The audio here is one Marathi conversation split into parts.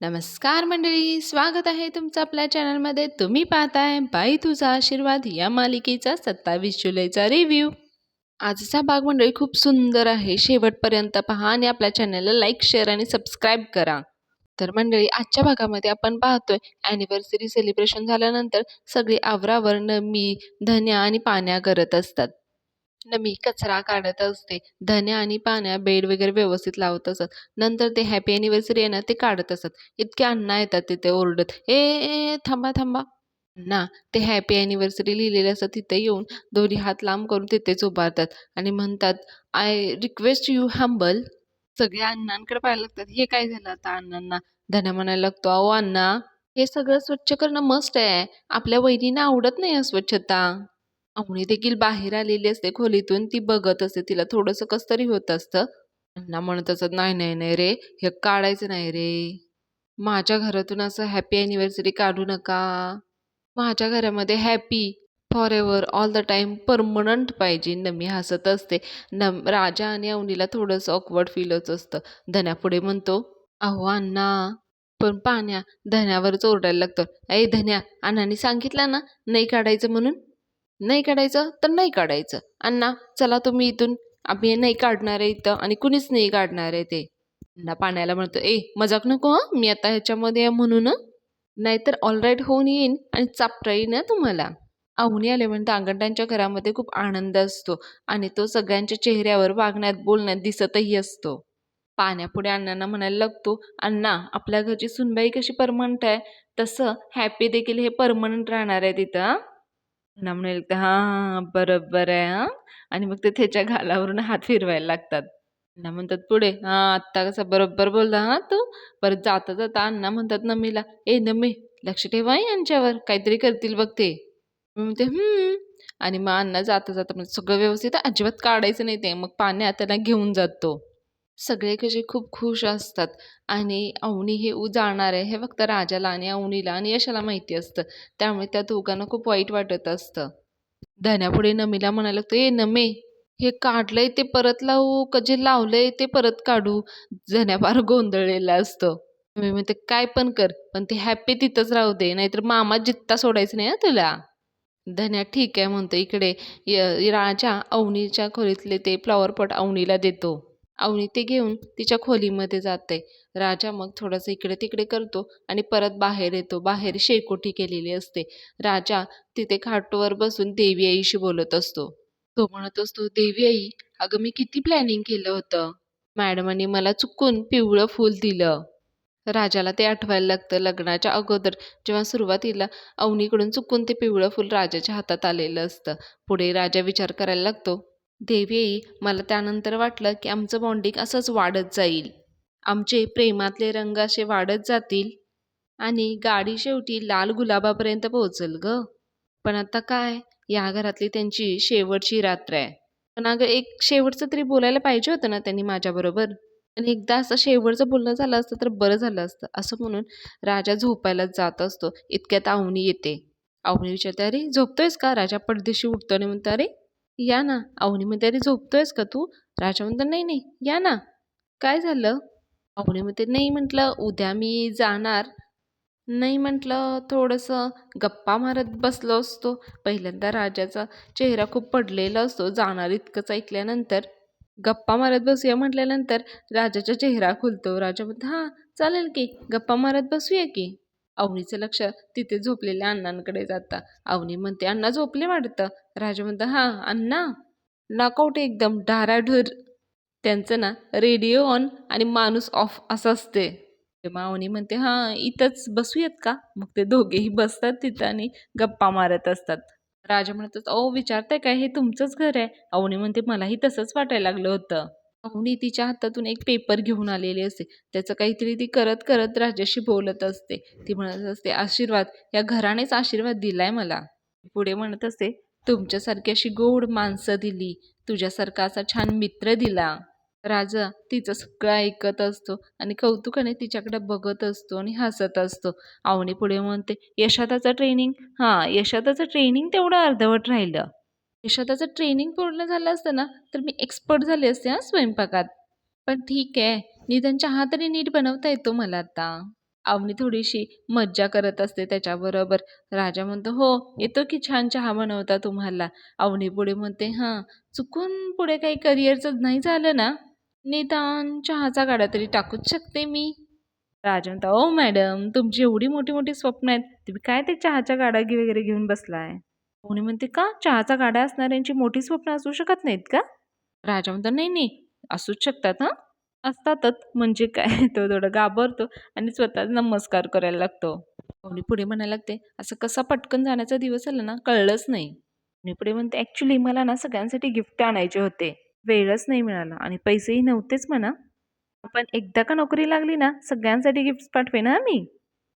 नमस्कार मंडळी, स्वागत आहे तुमचं आपल्या चॅनलमध्ये. तुम्ही पाहताय बाई तुझा आशीर्वाद या मालिकेचा 27 जुलैचा रिव्ह्यू. आजचा भाग मंडळी खूप सुंदर आहे. शेवटपर्यंत पहा आणि आपल्या चॅनलला लाईक, शेअर आणि सबस्क्राईब करा. तर मंडळी, आजच्या भागामध्ये आपण पाहतोय ॲनिव्हर्सरी सेलिब्रेशन झाल्यानंतर सगळी आवरावर नमी, धन्या आणि पाण्या करत असतात. नमी कचरा काढत असते. धन्या आणि पाण्या बेड वगैरे व्यवस्थित लावत असत. नंतर ते हॅपी ॲनिव्हर्सरी आहे ना ते काढत असत. इतके अण्णा येतात तिथे ओरडत, ए ए थांबा थांबा. अण्णा ते हॅपी ॲनिव्हर्सरी लिहिलेलं असतं तिथे येऊन दोन्ही हात लांब करून तिथेच उभारतात आणि म्हणतात, आय रिक्वेस्ट यू हंबल. सगळ्या अण्णांकडे पाहायला लागतात. हे काय झालं आता अण्णांना? धन्या म्हणायला लागतो, अहो अण्णा, हे सगळं स्वच्छ करणं मस्ट आहे. आपल्या वहिनींना आवडत नाही अस्वच्छता. अवनी देखील बाहेर आलेली असते खोलीतून. ती बघत असते. तिला थोडंसं कसं तरी होत असतं. अण्णा म्हणत असत, नाही नाही नाही रे, हे काढायचं नाही रे. माझ्या घरातून असं हॅपी ॲनिव्हर्सरी काढू नका. माझ्या घरामध्ये happy for ever all the time permanent पाहिजे. नमी हसत असते. राजा आणि अवनीला थोडंसं ऑकवर्ड फील होत असतं. धन्या पुढे म्हणतो, अहो अण्णा. पण पाण्या धन्यावरच ओरडायला लागतो, ऐ धन्या, अण्णांनी सांगितलं ना नाही काढायचं म्हणून. नाही काढायचं तर नाही काढायचं. अण्णा चला तुम्ही इथून. आम्ही नाही काढणार आहे इथं आणि कुणीच नाही काढणार आहे ते. अण्णा पाण्याला म्हणतो, ए मजाक नको हं, मी आता ह्याच्यामध्ये आहे म्हणून. नाहीतर ऑलराईट होऊन येईन आणि चापटा येईन ना तुम्हाला. अवनी आले म्हणते अंगठांच्या घरामध्ये खूप आनंद असतो आणि तो सगळ्यांच्या चेहऱ्यावर वागण्यात बोलण्यात दिसतही असतो. पाण्यापुढे अण्णांना म्हणायला लागतो, अण्णा आपल्या घरची सुनबाई कशी परमनंट आहे तसं हॅपी देखील हे परमनंट राहणार आहे तिथं. अण्णा म्हणाले, हां हां बरोबर आहे हां. आणि मग ते त्याच्या गालावरून हात फिरवायला लागतात. अण्णा म्हणतात पुढे, हां आत्ता कसा बरोबर बोलला हां तू. परत जाता जाता अण्णा म्हणतात नमीला, ए नमी लक्ष ठेवा यांच्यावर, काहीतरी करतील बघ ते. मी म्हणते आणि मग अण्णा जाता जाता म्हणजे सगळं व्यवस्थित आहे, अजिबात काढायचं नाही ते. मग पाण्या त्यांना घेऊन जातो. सगळे कसे खूप खुश असतात आणि अवनी हे जाणार आहे हे फक्त राजाला आणि अवनीला आणि यशाला माहिती असतं. त्यामुळे त्या दोघांना खूप वाईट वाटत असतं. धन्यापुढे नमीला म्हणायला लागतो, ए नमे, हे काढलंय ते परत लावू का जे लावलंय ते परत काढू? धन्या फार गोंधळलेला असतो. नमी म्हणते, काय पण कर पण ते हॅपी तिथंच राहू दे, नाहीतर मामा जित्ता सोडायचं नाही हं तुला. धन्या ठीक आहे म्हणतो. इकडे राजा अवनीच्या खोलीतले ते फ्लॉवर पॉट अवनीला देतो. अवनी ते घेऊन तिच्या खोलीमध्ये जाते. राजा मग थोडंसं इकडे तिकडे करतो आणि परत बाहेर येतो. बाहेर शेकोटी केलेली असते. राजा तिथे खाटवर बसून देवी आईशी बोलत असतो. तो म्हणत असतो, देवी आई, अगं मी किती प्लॅनिंग केलं होतं. मॅडमांनी मला चुकून पिवळं फूल दिलं. राजाला ते आठवायला लागतं लग्नाच्या अगोदर जेव्हा सुरुवातीला अवनीकडून चुकून ते पिवळं फूल राजाच्या हातात आलेलं असतं. पुढे राजा विचार करायला लागतो, देवी आई, मला त्यानंतर वाटलं की आमचं बॉन्डिंग असंच वाढत जाईल. आमचे प्रेमातले रंग असे वाढत जातील आणि गाडी शेवटी लाल गुलाबापर्यंत पोहोचल ग. पण आता काय, या घरातली त्यांची शेवटची रात्र आहे. पण अगं एक शेवटचं तरी बोलायला पाहिजे होतं ना त्यांनी माझ्याबरोबर. आणि एकदा असं शेवटचं बोलणं झालं असतं तर बरं झालं असतं. असं म्हणून राजा झोपायला जात असतो. इतक्यात अवनी येते. अवनी विचारते, अरे झोपतोयस का? राजा पडदेशी उठतो आणि म्हणतो, अरे या ना. अवनी म्हणते, अरे झोपतोयस का तू? राजा म्हणतो, नाही नाही या ना. काय झालं? अवनी म्हणते, नाही म्हटलं उद्या मी जाणार. नाही म्हटलं थोडंसं गप्पा मारत बसलो असतो. पहिल्यांदा राजाचा चेहरा खूप पडलेला असतो जाणार इतकंच ऐकल्यानंतर. गप्पा मारत बसूया म्हटल्यानंतर राजाचा चेहरा खुलतो. राजा म्हणतो, हां चालेल की, गप्पा मारत बसूया की. अवनीचं लक्ष तिथे झोपलेल्या अण्णांकडे जातं. अवनी म्हणते, अण्णा झोपले वाटतं. राजा म्हणतो, हां अण्णा. नॉकआउट एकदम ढाराढूर. त्यांचं ना रेडिओ ऑन आणि माणूस ऑफ असं असते. मावनी म्हणते, हां इथंच बसूयात का? मग ते दोघेही बसतात तिथं आणि गप्पा मारत असतात. राजा म्हणतात, अहो विचारताय काय, हे तुमचंच घर आहे. अवनी म्हणते, मलाही तसंच वाटायला लागलं होतं. अवनी तिच्या हातातून एक पेपर घेऊन आलेली असते. त्याचं काहीतरी ती करत करत राजाशी बोलत असते. ती म्हणत असते, आशीर्वाद, या घरानेच आशीर्वाद दिलाय मला. पुढे म्हणत असते, तुमच्यासारखी अशी गोड माणसं दिली, तुझ्यासारखा असा छान मित्र दिला. राजा तिचं सगळं ऐकत असतो आणि कौतुकाने तिच्याकडे बघत असतो आणि हसत असतो. अवनी पुढे म्हणते, यशाताचं ट्रेनिंग, हां यशाताचं ट्रेनिंग तेवढं अर्धवट राहिलं. यशाताचं ट्रेनिंग पूर्ण झालं असतं ना तर मी एक्सपर्ट झाले असते हां स्वयंपाकात. पण ठीक आहे, निदान चहा तरी नीट बनवता येतो मला आता. अवनी थोडीशी मज्जा करत असते त्याच्याबरोबर. राजा म्हणतो, "हो, येतो की छान चहा बनवता तुम्हाला." अवनी पुढे म्हणते, "हां, चुकून पुढे काही करिअरचं नाही झालं ना, निदान चहाचा गाडा तरी टाकूच शकते मी." राजा म्हणतो, "ओ मॅडम, तुमची एवढी मोठी-मोठी स्वप्न आहेत. तुम्ही काय ते चहाचा गाडा वगैरे घेऊन बसलाय?" कोणी म्हणते, "का? चहाचा गाडा असणाऱ्यांची मोठी स्वप्न असू शकत नाहीत का?" राजा म्हणतो, "नाही, नाही, असूच शकतात हं. असतातच म्हणजे काय?" तो थोडा घाबरतो आणि स्वतःच नमस्कार करायला लागतो. कोणी पुढे म्हणायला लागते, "असं कसा पटकन जाण्याचा दिवस आला ना, कळलंच नाही." कोणी पुढे म्हणते, "ॲक्चुअली मला ना सगळ्यांसाठी गिफ्ट आणायचे होते. वेळच नाही मिळाला आणि पैसेही नव्हतेच म्हणा. पण एकदा का नोकरी लागली ना, सगळ्यांसाठी गिफ्ट्स पाठवेन हां मी."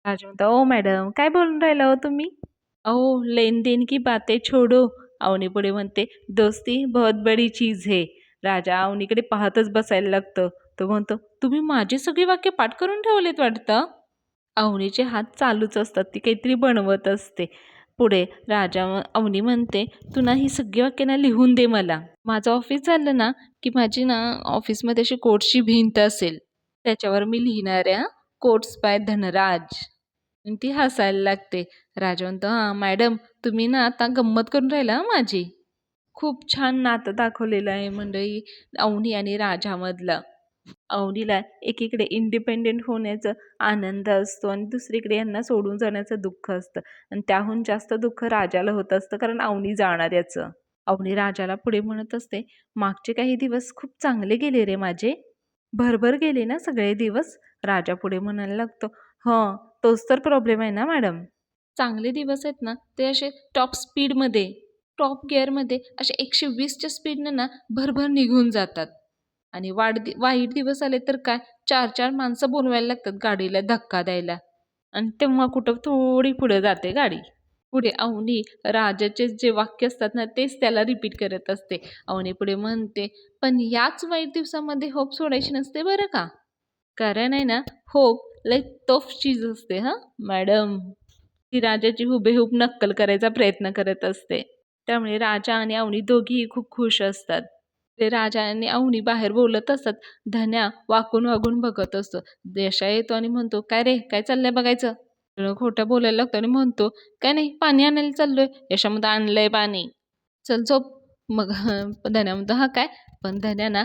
राजा म्हणतो, "ओ मॅडम, काय बोलून राहिला हो तुम्ही?" "अहो, लेन-देन की बातें छोडो." अवनी पुढे म्हणते, "दोस्ती बहुत बडी चीज है." राजा अवनीकडे पाहतच बसायला लागतं. तो म्हणतो, "तुम्ही माझी सगळी वाक्य पाठ करून ठेवलेत वाटतं." अवनीचे हात चालूच असतात. ती काहीतरी बनवत असते. पुढे अवनी म्हणते, "तू ना ही सगळी वाक्य ना लिहून दे मला. माझं ऑफिस झालं ना, की माझी ना ऑफिसमध्ये अशी कोट्सची भिंत असेल. त्याच्यावर मी लिहिणार आहे कोट्स बाय धनराज." आणि ती हसायला लागते. राजा म्हणतो, "हां मॅडम, तुम्ही ना आता गंमत करून राहिला हं माझी." खूप छान नातं दाखवलेलं आहे मंडळी अवनी आणि राजामधलं. अवनीला एकीकडे इंडिपेंडेंट होण्याचा आनंद असतो आणि दुसरीकडे यांना सोडून जाण्याचं दुःख असतं आणि त्याहून जास्त दुःख राजाला होत असतं कारण अवनी जाणार याचं. अवनी राजाला पुढे म्हणत असते, "मागचे काही दिवस खूप चांगले गेले रे माझे." "भरभर गेले ना सगळे दिवस?" राजा पुढे म्हणायला लागतो. "हं, तोच तर प्रॉब्लेम आहे ना मॅडम. चांगले दिवस आहेत ना ते असे टॉप स्पीडमध्ये, टॉप गिअरमध्ये असे 120च्या स्पीडनं ना भरभर निघून जातात. आणि वाईट दिवस आले तर काय 4-4 माणसं बोलवायला लागतात गाडीला धक्का द्यायला आणि तेव्हा कुठं थोडी पुढे जाते गाडी." पुढे अवनी राजाचे जे वाक्य असतात ना तेच त्याला रिपीट करत असते. अवनी पुढे म्हणते, "पण याच वाईट दिवसामध्ये होप सोडायची नसते बरं का. कारण आहे ना होप लई टफ चीज असते हां मॅडम." ती राजाची हुबेहूब नक्कल करायचा प्रयत्न करत असते. त्यामुळे राजा आणि अवनी दोघीही खूप खुश असतात. ते राजा आणि अवनी बाहेर बोलत असतात. धन्या वाकून वाकून बघत असतो. यशा येतो आणि म्हणतो, "काय रे, काय चाललंय बघायचं?" खोटं बोलायला लागतो आणि म्हणतो, "काय नाही, पाणी आणायला चाललोय." यशा म्हणतो, "आणलंय पाणी, चल झोप." मग धन्या म्हणतो, "हां काय?" पण धन्या ना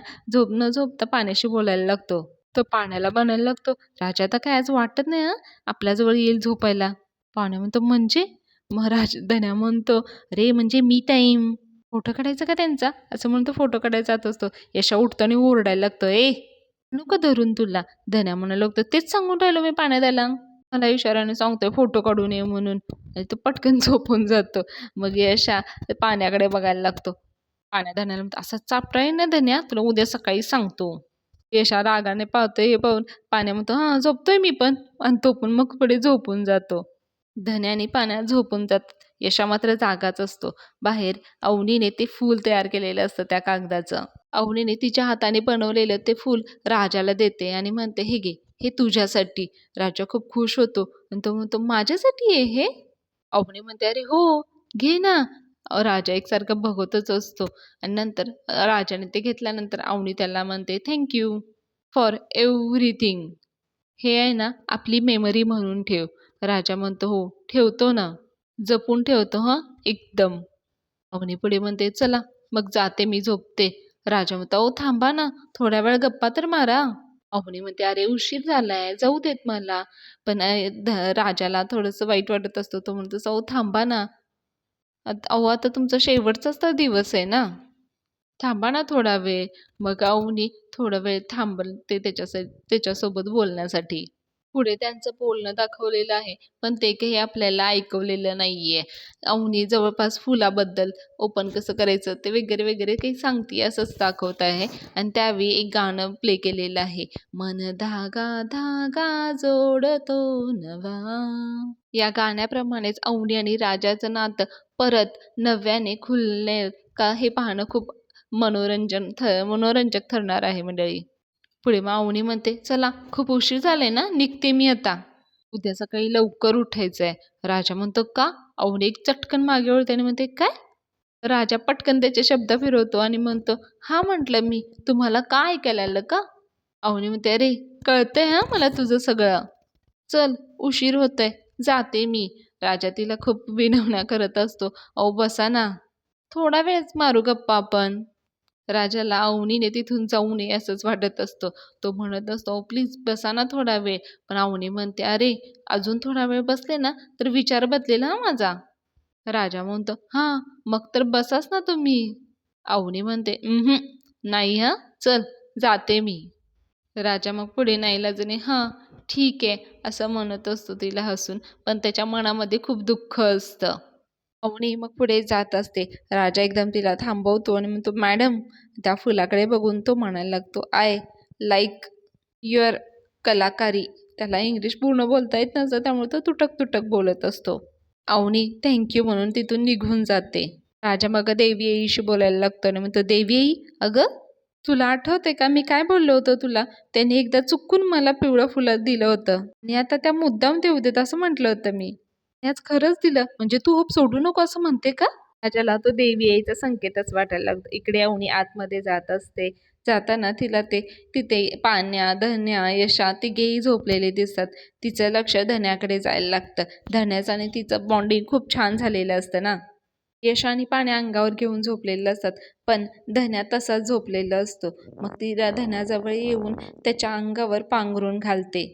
न झोपता पाण्याशी बोलायला लागतो. तो पाण्याला बनायला लागतो, "राजा आता काय आज वाटत नाही हं, आपल्याजवळ येईल झोपायला." पाण्या म्हणतो, "म्हणजे?" मग धन्या म्हणतो, "अरे म्हणजे मी टाईम." फोटो काढायचा का त्यांचा? असं म्हणून तो फोटो काढायला जात असतो. यशा उठतो आणि ओरडायला लागतो, "ए, नको धरून तुला." धन्या म्हणायला लागतो, "तेच सांगून राहिलो मी पाण्यात यायला. मला इशाऱ्याने सांगतोय फोटो काढून ये म्हणून." आणि तो पटकन झोपून जातो. मग यशा पाण्याकडे बघायला लागतो. धन्याला म्हणतो, "असा चापटा आहे ना धन्या, तुला उद्या सकाळी सांगतो." यशा रागाने पाहतोय हे पाहून पाण्या म्हणतो, "हां, झोपतोय मी पण." आणि तो पण मग पुढे झोपून जातो. धन्या आणि पाण्या झोपून जातात. यशा मात्र जागाच असतो. बाहेर अवनीने ते फूल तयार केलेलं असतं त्या कागदाचं. अवनीने तिच्या हाताने बनवलेलं ते फूल राजाला देते आणि म्हणते, "हे घे, हे तुझ्यासाठी." राजा खूप खुश होतो आणि तो म्हणतो, "माझ्यासाठी आहे हे?" अवनी म्हणते, "अरे हो, घे ना." राजा एकसारखा बघतच असतो आणि नंतर राजाने ते घेतल्यानंतर अवनी त्याला म्हणते, "थँक यू फॉर एव्हरीथिंग. हे आहे ना आपली मेमरी म्हणून ठेव." राजा म्हणतो, "हो, ठेवतो ना. जपून ठेवतो हं, एकदम." अवनी पुढे म्हणते, "चला, मग जाते मी झोपते." राजा म्हणतो, "अहो थांबा ना, थोड्या वेळ गप्पा तर मारा." अवनी म्हणते, "अरे उशीर झालाय, जाऊ देत मला." पण राजाला थोडंसं वाईट वाटत असतं. तो म्हणतो, "अहो थांबा ना. अहो आता तुमचा शेवटचाच तर दिवस आहे ना. थांबा ना थोडा वेळ." मग अवनी थोडा वेळ थांबते त्याच्यासोबत बोलण्यासाठी. पुढे त्यांचं बोलणं दाखवलेलं आहे, पण ते काही आपल्याला ऐकवलेलं नाहीये. अवनी जवळपास फुलाबद्दल ओपन कसं करायचं ते वगैरे वगैरे काही सांगते असंच दाखवत आहे आणि त्यावेळी एक गाणं प्ले केलेलं आहे. मन धागा धागा जोडतो नवा. या गाण्याप्रमाणेच अवनी आणि राजाचं नातं परत नव्याने खुलले का हे पाहणं खूप मनोरंजक ठरणार आहे मंडळी. पुढे मग अवनी म्हणते, "चला खूप उशीर झालाय ना, निघते मी आता. उद्या सकाळी लवकर उठायचंय." राजा म्हणतो, "का?" अवनी एक चटकन मागे वळते आणि म्हणते, "काय?" राजा पटकन त्याचे शब्द फिरवतो आणि म्हणतो, "हां म्हटलं मी, तुम्हाला का ऐकायला आलं का?" अवनी म्हणते, "अरे कळतंय हां मला तुझं सगळं." चल उशीर होतोय, जाते मी. राजा तिला खूप विनवण्या करत असतो. अहो बसा ना, थोडा वेळच मारू गप्पा आपण. राजाला अवनीने तिथून जाऊ नये असंच वाटत असतं. तो म्हणत असतो, प्लीज बसा ना थोडा वेळ. पण अवनी म्हणते, अरे अजून थोडा वेळ बसले ना तर विचार बदलेल हा माझा. राजा म्हणतो, हां मग तर बसाच ना तुम्ही. अवनी म्हणते, नाही हा, चल जाते मी. राजा मग पुढे नाईलाजाने हां ठीक आहे असं म्हणत असतो तिला हसून, पण त्याच्या मनामध्ये खूप दुःख असतं. अवनी मग पुढे जात असते. राजा एकदम तिला थांबवतो आणि म्हणतो, मॅडम. त्या फुलाकडे बघून तो म्हणायला लागतो, आय लाईक युअर कलाकारी. त्याला इंग्लिश पूर्ण बोलता येत नसतं, त्यामुळे तो तुटक तुटक बोलत असतो. अवनी थँक्यू म्हणून तिथून निघून जाते. राजा मग देवी आईशी बोलायला लागतो आणि म्हणतो, देवी आई, अगं तुला आठवते का मी काय बोललो होतो तुला? त्यांनी एकदा चुकून मला पिवळं फुलं दिलं होतं आणि आता त्या मुद्दाम देऊ देत असं म्हटलं होतं मी. आणि आज खरंच दिलं, म्हणजे तू होप सोडू नको असं म्हणते का? राजाला तो देवी आईचा संकेतच वाटायला लागतो. इकडे अवनी आतमध्ये जात असते. जाताना तिला ते तिथे पान्या, धन्या, यशा तिघेही झोपलेले दिसतात. तिचं लक्ष धन्याकडे जायला लागतं. धन्याचं आणि तिचं बॉन्डिंग खूप छान झालेलं असतं ना. यश आणि पाण्या अंगावर घेऊन झोपलेलं असतात, पण धन्या तसाच झोपलेला असतो. मग ती धन्याजवळ येऊन त्याच्या अंगावर पांघरून घालते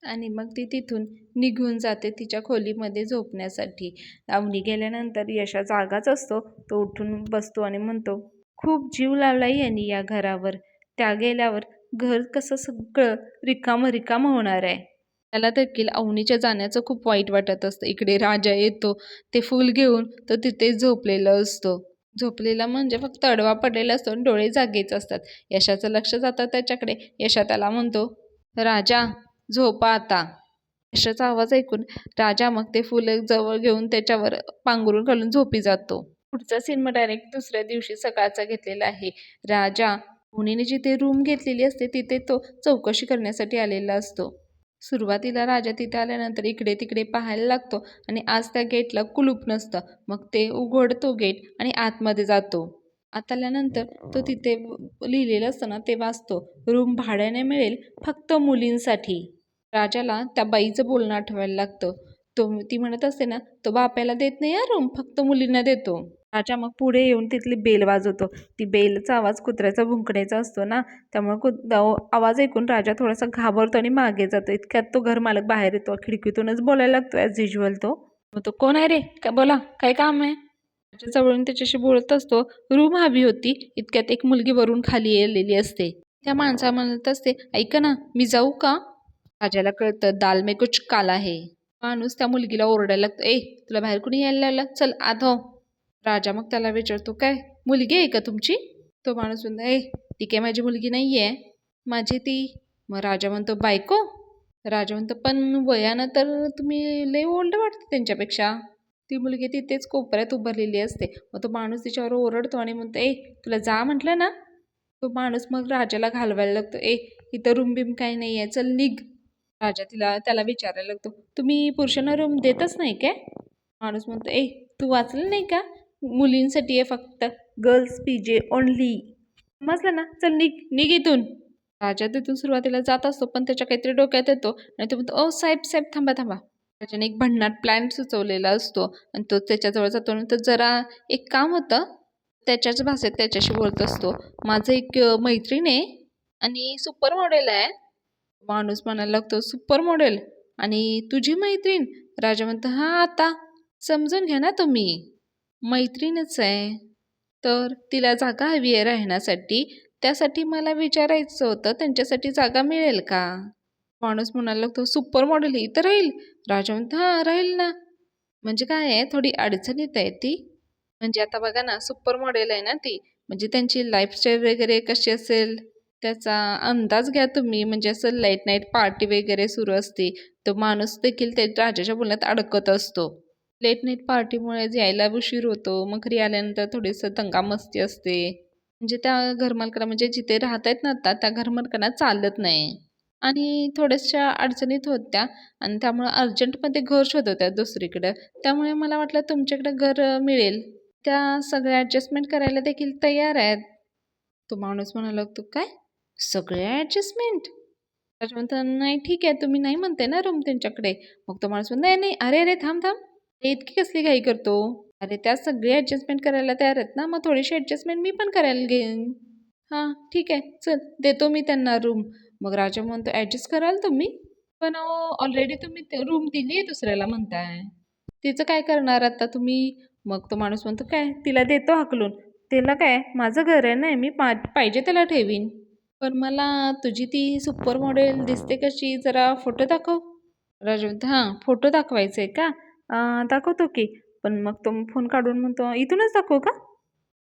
आणि मग ती तिथून निघून जाते तिच्या खोलीमध्ये झोपण्यासाठी. अवनी गेल्यानंतर यशा जागाच असतो. तो उठून बसतो आणि म्हणतो, खूप जीव लावलाय यांनी या घरावर. त्या गेल्यावर घर कसं सगळं रिकामं रिकामं होणार आहे. त्याला देखील अवनीच्या जाण्याचं खूप वाईट वाटत असतं. इकडे राजा येतो ते फूल घेऊन, तो तिथेच झोपलेला असतो. झोपलेला म्हणजे फक्त आडवा पडलेला असतो आणि डोळे जागेच असतात. यशाचं लक्ष जातं त्याच्याकडे. यशा त्याला म्हणतो, राजा झोपा आता. यशाचा आवाज ऐकून राजा मग ते फुल जवळ घेऊन त्याच्यावर पांघरून घालून झोपी जातो. पुढचा सीन मग डायरेक्ट दुसऱ्या दिवशी सकाळचा घेतलेला आहे. राजा मुनीने जिथे रूम घेतलेली असते तिथे तो चौकशी करण्यासाठी आलेला असतो. सुरुवातीला राजा तिथे आल्यानंतर इकडे तिकडे पाहायला लागतो आणि आज त्या गेटला कुलूप नसतं. मग ते उघडतो गेट आणि आतमध्ये जातो. आत आल्यानंतर तो तिथे लिहिलेलं असतं ना ते वाचतो. रूम भाड्याने मिळेल फक्त मुलींसाठी. राजाला त्या बाईचं बोलणं आठवायला लागतं. ती म्हणत असते ना, तो बाप्याला देत नाही हा रूम, फक्त मुलींना देतो. राजा मग पुढे येऊन तिथली बेल वाजवतो. ती बेलचा आवाज कुत्र्याचा भुंकण्याचा असतो ना, त्यामुळे आवाज ऐकून राजा थोडासा घाबरतो आणि मागे जातो. इतक्यात तो घर मालक बाहेर येतो. खिडकीतूनच बोलायला लागतो ॲज युजल तो. मग तो, कोण आहे रे, काय बोला, काय काम आहे? जवळून त्याच्याशी बोलत असतो. रूम हवी होती. इतक्यात एक मुलगी वरून खाली आलेली असते. त्या माणसा म्हणत असते, ऐका ना, मी जाऊ का? राजाला कळतं दाल में कुछ काला है. माणूस त्या मुलगीला ओरडायला लागतो, ए तुला बाहेर कुणी यायला लागलं, चल आत हो. राजा मग त्याला विचारतो, काय मुलगी आहे का तुमची? तो माणूस म्हणतो, ए ती काय माझी मुलगी नाही आहे, माझी ती. मग राजा म्हणतो, बायको? राजा म्हणतो, पण वयानं तर तुम्ही लय ओल्ड वाटते त्यांच्यापेक्षा. ती मुलगी तिथेच कोपऱ्यात उभारलेली असते. मग तो माणूस तिच्यावर ओरडतो आणि म्हणतो, ए तुला जा म्हटलं ना. तो माणूस मग राजाला घालवायला लागतो, ए इथं रूम बिम काही नाही आहे, चल निघ. राजा त्याला विचारायला लागतो, तुम्ही पुरुषांना रूम देतच नाही काय? माणूस म्हणतो, ए तू वाचलं नाही का, मुलींसाठी आहे फक्त, गर्ल्स पीजे ओनली, समजलं ना, चल निघ निघ इथून. राजा तिथून सुरुवातीला जात असतो, पण त्याच्या काहीतरी डोक्यात येतो आणि तो म्हणतो, ओ साहेब साहेब थांबा थांबा. राजाने एक भन्नाट प्लॅन सुचवलेला असतो आणि तो त्याच्याजवळ जातो आणि तो जरा एक काम होतं त्याच्याच भाषेत त्याच्याशी बोलत असतो. माझं एक मैत्रीण आहे आणि सुपर मॉडेल आहे. माणूस म्हणायला लागतो, सुपर मॉडेल आणि तुझी मैत्रीण? राजा म्हणतो, हां आता समजून घ्या ना तुम्ही, मैत्रीणच आहे. तर तिला जागा हवी आहे राहण्यासाठी, त्यासाठी मला विचारायचं होतं त्यांच्यासाठी जागा मिळेल का? माणूस म्हणायला लागतो, सुपर मॉडेल इथं राहील? राजा म्हणतो, हां राहील ना. म्हणजे काय आहे, थोडी अडचणीत आहे ती. म्हणजे आता बघा ना, सुपर मॉडेल आहे ना ती, म्हणजे त्यांची लाईफस्टाईल वगैरे कशी असेल त्याचा अंदाज घ्या तुम्ही. म्हणजे असं लेट नाईट पार्टी वगैरे सुरू असते. तो माणूस देखील ते राजाच्या बोलण्यात अडकत असतो. लेट नाईट पार्टीमुळे यायला उशीर होतो. मग घरी आल्यानंतर थोडीसं दंगामस्ती असते. म्हणजे त्या घरमालकाला, म्हणजे जिथे राहत आहेत ना आता, त्या घरमालकांना चालत नाही आणि थोड्याशा अडचणीत होत्या आणि त्यामुळे अर्जंटमध्ये घर शोधत आहेत दुसरीकडं. त्यामुळे मला वाटलं तुमच्याकडे घर मिळेल. त्या सगळ्या ॲडजस्टमेंट करायला देखील तयार आहेत. तो माणूस म्हणायला लागतो, काय सगळ्या ॲडजस्टमेंट? राजा म्हणतो नाही ठीक आहे, तुम्ही नाही म्हणते ना रूम त्यांच्याकडे. मग तो माणूस म्हणतो नाही नाही, अरे अरे थांब थांब, हे इतकी कसली घाई करतो. अरे त्या सगळे ॲडजस्टमेंट करायला तयार आहेत ना, मग थोडीशी ॲडजस्टमेंट मी पण करायला घेईन. हां ठीक आहे, चल देतो मी त्यांना रूम. मग राजा म्हणतो ॲडजस्ट कराल तुम्ही? पण ऑलरेडी तुम्ही रूम दिली आहे दुसऱ्याला म्हणताय. तिचं काय करणार आता तुम्ही? मग तो माणूस म्हणतो काय तिला देतो हाकलून. तिला काय माझं घर आहे ना, मी पाहिजे त्याला ठेवीन. पण मला तुझी ती सुपर मॉडेल दिसते कशी, जरा फोटो दाखव. राजू म्हणतो हां फोटो दाखवायचा आहे का? दाखवतो की. पण मग तो फोन काढून म्हणतो इथूनच दाखवू का?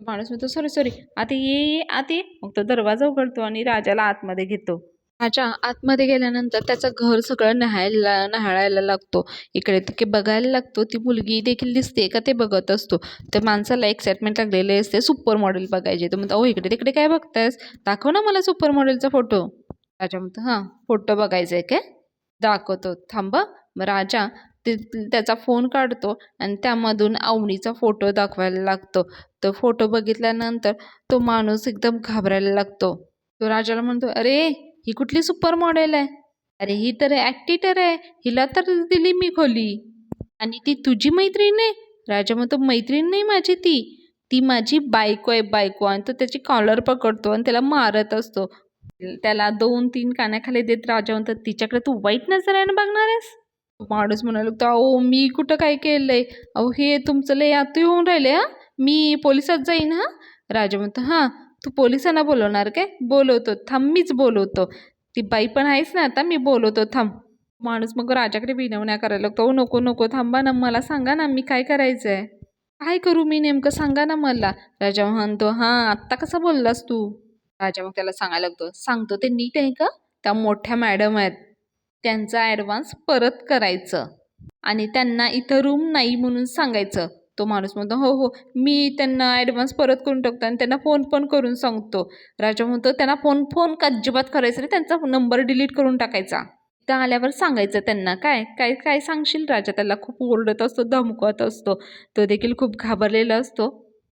माणूस म्हणतो सॉरी सॉरी, आता ये ये आत ये. मग तो दरवाजा उघडतो आणि राजाला आतमध्ये घेतो. राजा आतमध्ये गेल्यानंतर त्याचं घर सगळं न्याहाळायला लागतो. इकडे तिकडे बघायला लागतो. ती मुलगी देखील दिसते का ते बघत असतो. त्या माणसाला एक्साइटमेंट लागलेली असते सुपर मॉडेल बघायची. तो म्हणतो अहो इकडे तिकडे काय बघतायस, दाखव ना मला सुपर मॉडेलचा फोटो. राजा म्हणतो हां फोटो बघायचा आहे काय, दाखवतो थांबा. मग राजा ते त्याचा फोन काढतो आणि त्यामधून अवनीचा फोटो दाखवायला लागतो. तो फोटो बघितल्यानंतर तो माणूस एकदम घाबरायला लागतो. तो राजाला म्हणतो अरे ही कुठली सुपर मॉडेल आहे, अरे ही तर ॲक्टिटर आहे, हिला तर दिली मी खोली. आणि ती तुझी मैत्रीण आहे? राजा म्हणतो मैत्रीण नाही माझी ती, ती माझी बायको आहे बायको. आणि तो त्याची कॉलर पकडतो आणि त्याला मारत असतो. त्याला 2-3 कानाखाली देत राजा म्हणतो तिच्याकडे तू वाईट नजरेने बघणार आहेस? माणूस म्हणायला लागतो अहो मी कुठं काय केलंय, अहो हे तुमचं लय अति होऊन राहिले हा, मी पोलिसात जाईन हा. राजा म्हणतो हां तू पोलिसांना बोलवणार काय, बोलवतो थांब मीच बोलवतो. ती बाई पण आहेस ना आता, मी बोलवतो थांब. माणूस मग राजाकडे विनवण्या करायला लागतो "अहो, नको नको थांबा ना, मला सांगा ना मी काय करायचं आहे, काय करू मी नेमकं सांगा ना मला." राजा म्हणतो हां आत्ता कसा बोललास तू. राजा मग त्याला सांगायला लागतो सांगतो ते नीट आहे का, त्या मोठ्या मॅडम आहेत, त्यांचा ॲडव्हान्स परत करायचं आणि त्यांना इथं रूम नाही म्हणून सांगायचं. तो माणूस म्हणतो हो हो मी त्यांना ॲडव्हान्स परत करून टाकतो आणि त्यांना फोन पण करून सांगतो. राजा म्हणतो त्यांना फोन फोन का अजिबात करायचं नाही, त्यांचा नंबर डिलीट करून टाकायचा. त्या आल्यावर सांगायचं त्यांना. काय काय काय सांगशील. राजा त्याला खूप ओरडत असतो, धमकवत असतो. तो देखील खूप घाबरलेला असतो.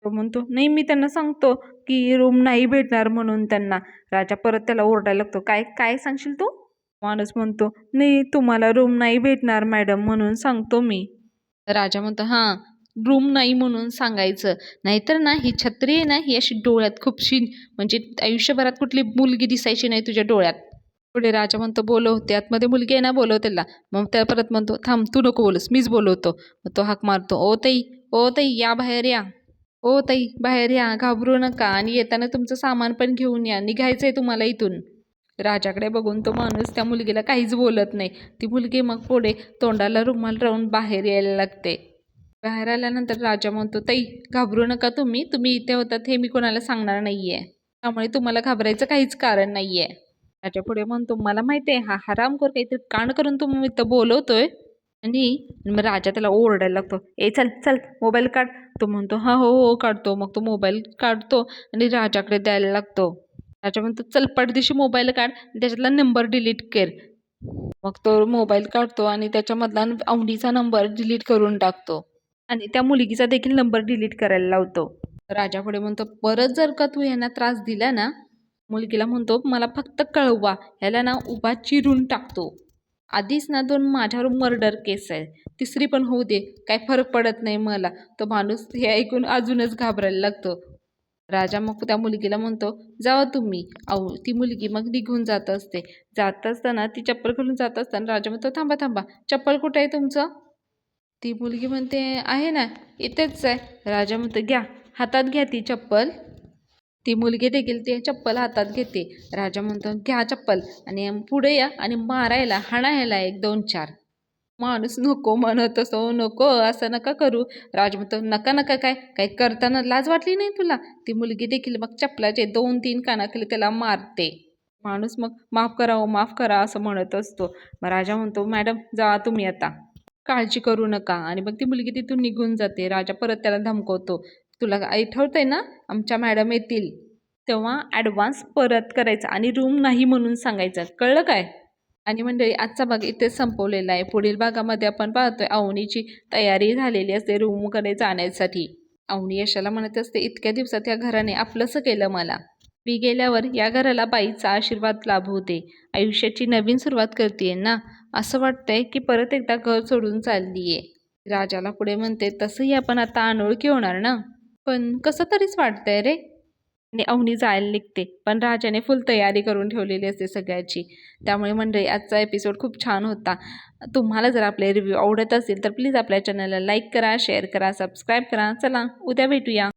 तो म्हणतो नाही मी त्यांना सांगतो की रूम नाही भेटणार म्हणून त्यांना. राजा परत त्याला ओरडायला लागतो काय काय सांगशील तू. माणूस म्हणतो नाही तुम्हाला रूम नाही भेटणार मॅडम म्हणून सांगतो मी. राजा म्हणतो हां रूम नाही म्हणून सांगायचं, नाहीतर ना ही छत्री आहे ना ही अशी डोळ्यात खुपशीन, म्हणजे आयुष्यभरात कुठली मुलगी दिसायची नाही तुझ्या डोळ्यात. पुढे राजा म्हणतो बोलवते आतमध्ये मुलगी आहे ना, बोलव त्याला. मग त्या परत म्हणतो थांब तू नको बोलूस मीच बोलवतो. मग तो हाक मारतो ओ ताई या बाहेर या, ओ ताई बाहेर या, घाबरू नका आणि येताना तुमचं सामान पण घेऊन या, निघायचं आहे तुम्हाला इथून. राजाकडे बघून तो माणूस त्या मुलगीला काहीच बोलत नाही. ती मुलगी मग पुढे तोंडाला रुमाल लावून बाहेर यायला लागते. बाहेर आल्यानंतर राजा म्हणतो ताई घाबरू नका तुम्ही, तुम्ही इथे होतात हे मी कोणाला सांगणार नाही आहे, त्यामुळे तुम्हाला घाबरायचं काहीच कारण नाही आहे. राजा पुढे म्हणतो मला माहिती आहे हा हरामखोर काहीतरी कांड करून तुम्ही इथं बोलवतोय. आणि मग राजा त्याला ओरडायला लागतो ए चल चल मोबाईल काढ. तो म्हणतो हा हो हो काढतो. मग तो मोबाईल काढतो आणि राजाकडे द्यायला लागतो. राजा म्हणतो चल पटदिशी मोबाईल काढ आणि त्याच्यातला नंबर डिलीट कर. मग तो मोबाईल काढतो आणि त्याच्यामधला अवनीचा नंबर डिलीट करून टाकतो आणि त्या मुलगीचा देखील नंबर डिलीट करायला लावतो. राजा पुढे म्हणतो परत जर का तू यांना त्रास दिला ना, मुलगीला म्हणतो मला फक्त कळवा, ह्याला ना उभा चिरून टाकतो. आधीच ना 2 माझ्यावर मर्डर केस आहे, तिसरी पण होऊ दे काय फरक पडत नाही मला. तो माणूस हे ऐकून अजूनच घाबरायला लागतो. राजा मग त्या मुलगीला म्हणतो जावा तुम्ही. अहो ती मुलगी मग निघून जात असते. जात असताना ती चप्पल घालून जात असताना राजा म्हणतो थांबा थांबा चप्पल कुठं आहे तुमचं. ती मुलगी म्हणते आहे ना इथेच आहे. राजा म्हणतो घ्या हातात घ्या ती चप्पल. ती मुलगी देखील ती चप्पल हातात घेते. राजा म्हणतो घ्या चप्पल आणि पुढे या आणि मारायला हाणायला 1-2-4. माणूस नको म्हणत असो नको असं नका करू. राज म्हणतो नका नका काय काय करताना लाज वाटली नाही तुला. ती मुलगी देखील मग चप्पलाचे 2-3 कानाखाली त्याला मारते. माणूस मग माफ करा हो माफ करा असं म्हणत असतो. मग राजा म्हणतो मॅडम जा तुम्ही आता, काळजी करू नका. आणि मग ती मुलगी तिथून निघून जाते. राजा परत त्याला धमकवतो तुला आठवतंय ना आमच्या मॅडम येतील तेव्हा ॲडव्हान्स परत करायचा आणि रूम नाही म्हणून सांगायचं, कळलं काय. आणि मंडळी आजचा भाग इथेच संपवलेला आहे. पुढील भागामध्ये आपण पाहतोय अवनीची तयारी झालेली असते रूमकडे जाण्यासाठी. अवनी यशाला म्हणत असते इतक्या दिवसात या घराने आपलंसं केलं मला. मी गेल्यावर या घराला बाईचा आशीर्वाद लाभू दे. आयुष्याची नवीन सुरुवात करतेय ना, असं वाटतंय की परत एकदा घर सोडून चाललीये. राजाला पुढे म्हणते, तसंही आपण आता अनोळखी होणार ना. पण कसं तरीच वाटतंय रे. आणि अवनी जायला निघते, पण राजाने फुल तयारी करून ठेवलेली असते सगळ्याची. त्यामुळे मंडळी आजचा एपिसोड खूप छान होता. तुम्हाला जर आपले रिव्ह्यू आवडत असेल तर प्लीज आपल्या चॅनलला लाईक करा, शेअर करा, सबस्क्राईब करा. चला उद्या भेटूया.